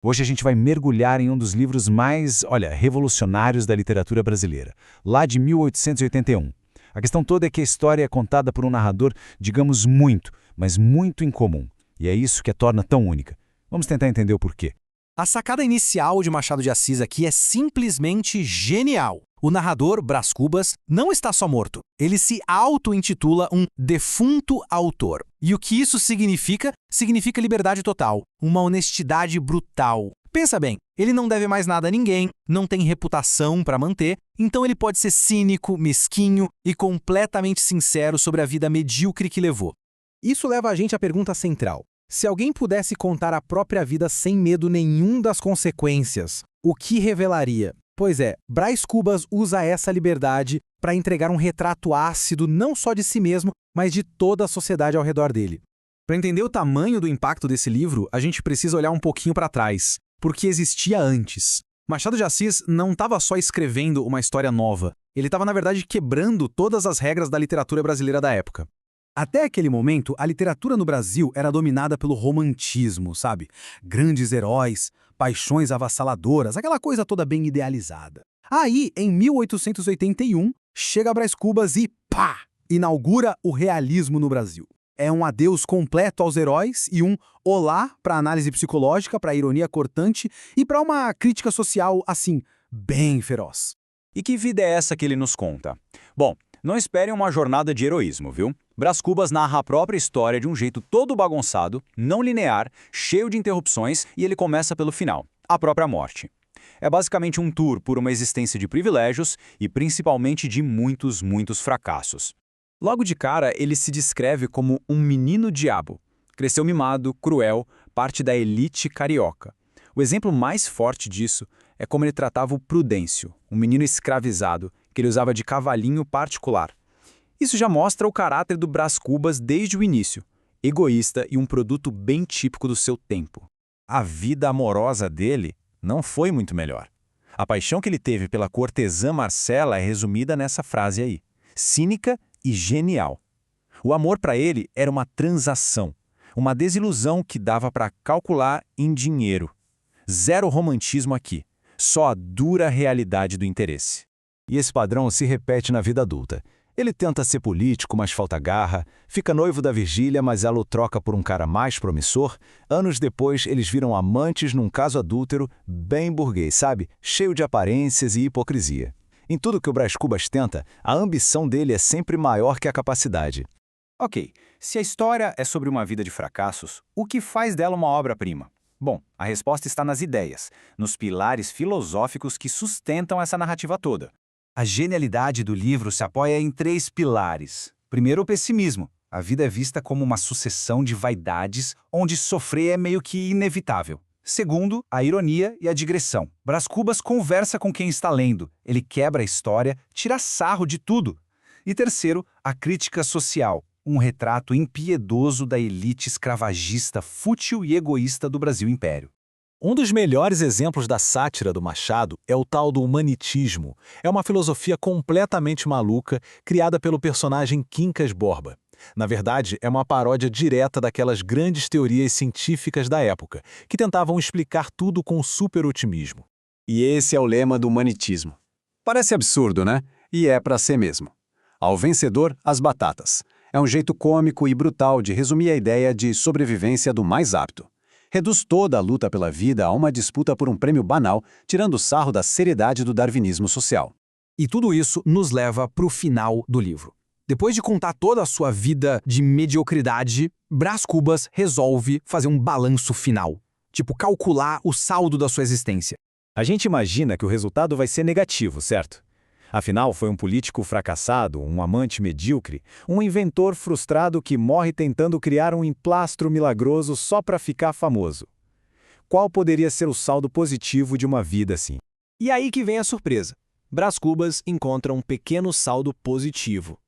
Hoje a gente vai mergulhar em um dos livros mais, olha, revolucionários da literatura brasileira, lá de 1881. A questão toda é que a história é contada por um narrador, digamos, muito, mas muito incomum. E é isso que a torna tão única. Vamos tentar entender o porquê. A sacada inicial de Machado de Assis aqui é simplesmente genial. O narrador, Brás Cubas, não está só morto. Ele se auto-intitula um defunto autor. E o que isso significa? Significa liberdade total, uma honestidade brutal. Pensa bem, ele não deve mais nada a ninguém, não tem reputação para manter, então ele pode ser cínico, mesquinho e completamente sincero sobre a vida medíocre que levou. Isso leva a gente à pergunta central. Se alguém pudesse contar a própria vida sem medo nenhum das consequências, o que revelaria? Pois é, Brás Cubas usa essa liberdade para entregar um retrato ácido não só de si mesmo, mas de toda a sociedade ao redor dele. Para entender o tamanho do impacto desse livro, a gente precisa olhar um pouquinho para trás, porque existia antes. Machado de Assis não estava só escrevendo uma história nova, ele estava, na verdade, quebrando todas as regras da literatura brasileira da época. Até aquele momento, a literatura no Brasil era dominada pelo romantismo, sabe? Grandes heróis, paixões avassaladoras, aquela coisa toda bem idealizada. Aí, em 1881, chega Brás Cubas e, pá, inaugura o realismo no Brasil. É um adeus completo aos heróis e um olá para a análise psicológica, para a ironia cortante e para uma crítica social, assim, bem feroz. E que vida é essa que ele nos conta? Bom, não esperem uma jornada de heroísmo, viu? Brás Cubas narra a própria história de um jeito todo bagunçado, não linear, cheio de interrupções, e ele começa pelo final, a própria morte. É basicamente um tour por uma existência de privilégios e principalmente de muitos, muitos fracassos. Logo de cara, ele se descreve como um menino diabo. Cresceu mimado, cruel, parte da elite carioca. O exemplo mais forte disso é como ele tratava o Prudêncio, um menino escravizado, que ele usava de cavalinho particular. Isso já mostra o caráter do Brás Cubas desde o início, egoísta e um produto bem típico do seu tempo. A vida amorosa dele não foi muito melhor. A paixão que ele teve pela cortesã Marcela é resumida nessa frase aí, cínica e genial. O amor para ele era uma transação, uma desilusão que dava para calcular em dinheiro. Zero romantismo aqui, só a dura realidade do interesse. E esse padrão se repete na vida adulta. Ele tenta ser político, mas falta garra, fica noivo da Virgília, mas ela o troca por um cara mais promissor. Anos depois, eles viram amantes num caso adúltero, bem burguês, sabe? Cheio de aparências e hipocrisia. Em tudo que o Brás Cubas tenta, a ambição dele é sempre maior que a capacidade. Ok, se a história é sobre uma vida de fracassos, o que faz dela uma obra-prima? Bom, a resposta está nas ideias, nos pilares filosóficos que sustentam essa narrativa toda. A genialidade do livro se apoia em 3 pilares. Primeiro, o pessimismo. A vida é vista como uma sucessão de vaidades, onde sofrer é meio que inevitável. Segundo, a ironia e a digressão. Brás Cubas conversa com quem está lendo. Ele quebra a história, tira sarro de tudo. E terceiro, a crítica social. Um retrato impiedoso da elite escravagista, fútil e egoísta do Brasil Império. Um dos melhores exemplos da sátira do Machado é o tal do humanitismo. É uma filosofia completamente maluca, criada pelo personagem Quincas Borba. Na verdade, é uma paródia direta daquelas grandes teorias científicas da época, que tentavam explicar tudo com super-otimismo. E esse é o lema do humanitismo. Parece absurdo, né? E é para ser mesmo. Ao vencedor, as batatas. É um jeito cômico e brutal de resumir a ideia de sobrevivência do mais apto. Reduz toda a luta pela vida a uma disputa por um prêmio banal, tirando sarro da seriedade do darwinismo social. E tudo isso nos leva para o final do livro. Depois de contar toda a sua vida de mediocridade, Brás Cubas resolve fazer um balanço final. Tipo, calcular o saldo da sua existência. A gente imagina que o resultado vai ser negativo, certo? Afinal, foi um político fracassado, um amante medíocre, um inventor frustrado que morre tentando criar um emplastro milagroso só para ficar famoso. Qual poderia ser o saldo positivo de uma vida assim? E aí que vem a surpresa. Brás Cubas encontra um pequeno saldo positivo.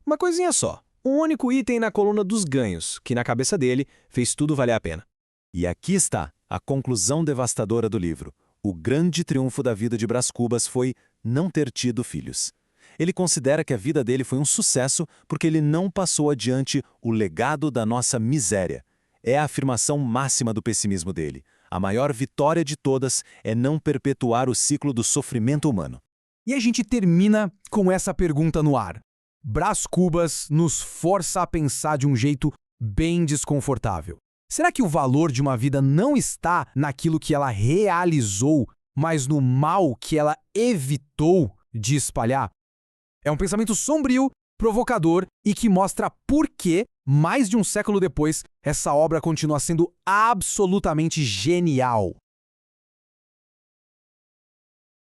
Uma coisinha só. Um único item na coluna dos ganhos, que na cabeça dele fez tudo valer a pena. E aqui está a conclusão devastadora do livro. O grande triunfo da vida de Brás Cubas foi não ter tido filhos. Ele considera que a vida dele foi um sucesso porque ele não passou adiante o legado da nossa miséria. É a afirmação máxima do pessimismo dele. A maior vitória de todas é não perpetuar o ciclo do sofrimento humano. E a gente termina com essa pergunta no ar. Brás Cubas nos força a pensar de um jeito bem desconfortável. Será que o valor de uma vida não está naquilo que ela realizou, mas no mal que ela evitou de espalhar? É um pensamento sombrio, provocador e que mostra por que, mais de um século depois, essa obra continua sendo absolutamente genial.